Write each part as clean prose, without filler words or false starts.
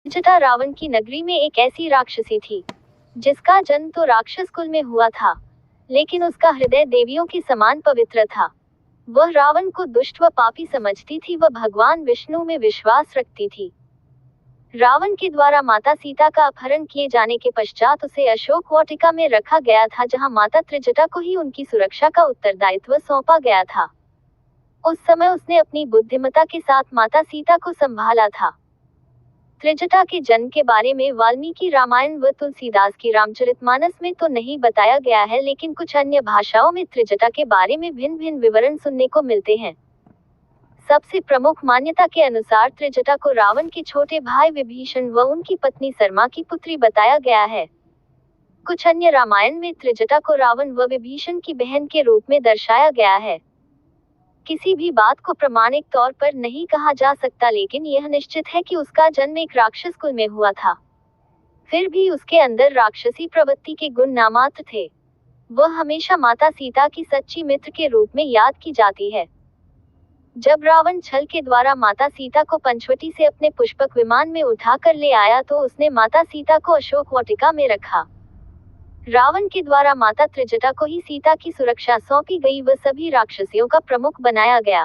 त्रिजटा रावण की नगरी में एक ऐसी राक्षसी थी जिसका जन्म तो राक्षस कुल में हुआ था, लेकिन उसका हृदय देवियों के समान पवित्र था। वह रावण को दुष्ट व पापी समझती थी व भगवान विष्णु में विश्वास रखती थी। रावण के द्वारा माता सीता का अपहरण किए जाने के पश्चात उसे अशोक वाटिका में रखा गया था, जहां माता त्रिजटा को ही उनकी सुरक्षा का उत्तरदायित्व सौंपा गया था। उस समय उसने अपनी बुद्धिमत्ता के साथ माता सीता को संभाला था। त्रिजटा के जन्म के बारे में वाल्मीकि रामायण व तुलसीदास की रामचरितमानस में तो नहीं बताया गया है, लेकिन कुछ अन्य भाषाओं में त्रिजटा के बारे में भिन्न भिन्न विवरण सुनने को मिलते हैं। सबसे प्रमुख मान्यता के अनुसार त्रिजटा को रावण के छोटे भाई विभीषण व उनकी पत्नी सरमा की पुत्री बताया गया है। कुछ अन्य रामायण में त्रिजटा को रावण व विभीषण की बहन के रूप में दर्शाया गया है। किसी भी बात को प्रमाणिक तौर पर नहीं कहा जा सकता, लेकिन यह निश्चित है कि उसका जन्म एक राक्षस कुल में हुआ था। फिर भी उसके अंदर राक्षसी प्रवृत्ति के गुण नामात्र थे। वह हमेशा माता सीता की सच्ची मित्र के रूप में याद की जाती है। जब रावण छल के द्वारा माता सीता को पंचवटी से अपने पुष्पक विमान में उठाकर ले आया तो उसने माता सीता को अशोक वाटिका में रखा। रावण के द्वारा माता त्रिजटा को ही सीता की सुरक्षा सौंपी गई व सभी राक्षसियों का प्रमुख बनाया गया।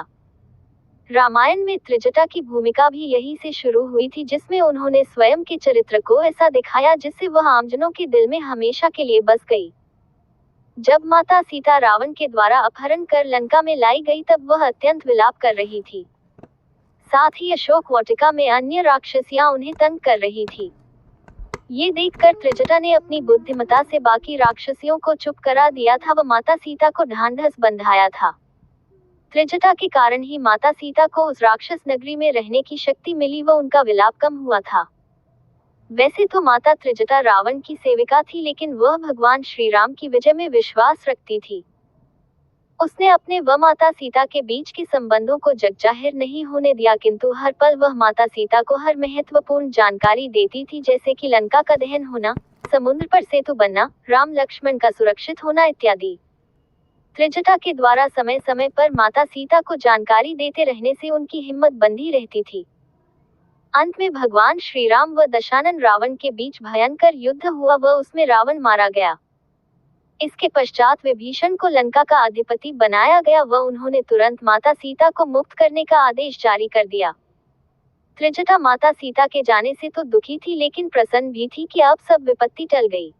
रामायण में त्रिजटा की भूमिका भी यही से शुरू हुई थी, जिसमें उन्होंने स्वयं के चरित्र को ऐसा दिखाया जिससे वह आमजनों के दिल में हमेशा के लिए बस गई। जब माता सीता रावण के द्वारा अपहरण कर लंका में लाई गई तब वह अत्यंत विलाप कर रही थी। साथ ही अशोक वाटिका में अन्य राक्षसियां उन्हें तंग कर रही थी। ये देखकर त्रिजटा ने अपनी बुद्धिमत्ता से बाकी राक्षसियों को चुप करा दिया था व माता सीता को ढांढस बंधाया था। त्रिजटा के कारण ही माता सीता को उस राक्षस नगरी में रहने की शक्ति मिली व उनका विलाप कम हुआ था। वैसे तो माता त्रिजटा रावण की सेविका थी, लेकिन वह भगवान श्री राम की विजय में विश्वास रखती थी। उसने अपने व माता सीता के बीच के संबंधों को जगजाहिर नहीं होने दिया, किंतु हर पल वह माता सीता को हर महत्वपूर्ण जानकारी देती थी, जैसे कि लंका का दहन होना, समुद्र पर सेतु बनना, राम लक्ष्मण का सुरक्षित होना इत्यादि। त्रिजटा के द्वारा समय समय पर माता सीता को जानकारी देते रहने से उनकी हिम्मत बंधी रहती थी। अंत में भगवान श्री राम व दशानन रावण के बीच भयंकर युद्ध हुआ व उसमें रावण मारा गया। इसके पश्चात विभीषण को लंका का अधिपति बनाया गया व उन्होंने तुरंत माता सीता को मुक्त करने का आदेश जारी कर दिया। त्रिजटा माता सीता के जाने से तो दुखी थी, लेकिन प्रसन्न भी थी कि अब सब विपत्ति टल गई।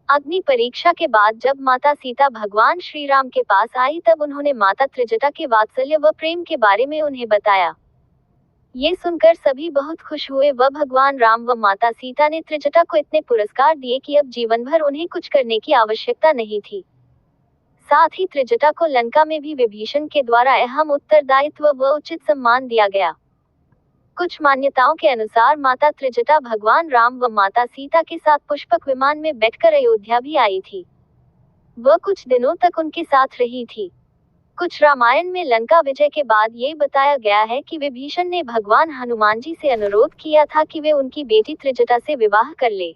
अग्नि परीक्षा के बाद जब माता सीता भगवान श्री राम के पास आई तब उन्होंने माता त्रिजटा के वात्सल्य व प्रेम के बारे में उन्हें बताया। ये सुनकर सभी बहुत खुश हुए व भगवान राम व माता सीता ने त्रिजटा को इतने पुरस्कार दिए कि अब जीवन भर उन्हें कुछ करने की आवश्यकता नहीं थी। साथ ही त्रिजटा को लंका में भी विभीषण के द्वारा अहम उत्तरदायित्व व उचित सम्मान दिया गया। कुछ मान्यताओं के अनुसार माता त्रिजटा भगवान राम व माता सीता के साथ पुष्पक विमान में बैठकर अयोध्या भी आई थी। वह कुछ दिनों तक उनके साथ रही थी। कुछ रामायण में लंका विजय के बाद ये बताया गया है कि विभीषण ने भगवान हनुमान जी से अनुरोध किया था कि वे उनकी बेटी त्रिजटा से विवाह कर ले।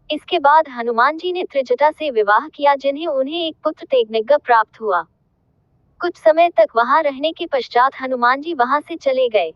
इसके बाद हनुमान जी ने त्रिजटा से विवाह किया, जिन्हें उन्हें एक पुत्र तेजनग्गा प्राप्त हुआ। कुछ समय तक वहां रहने के पश्चात हनुमान जी वहां से चले गए।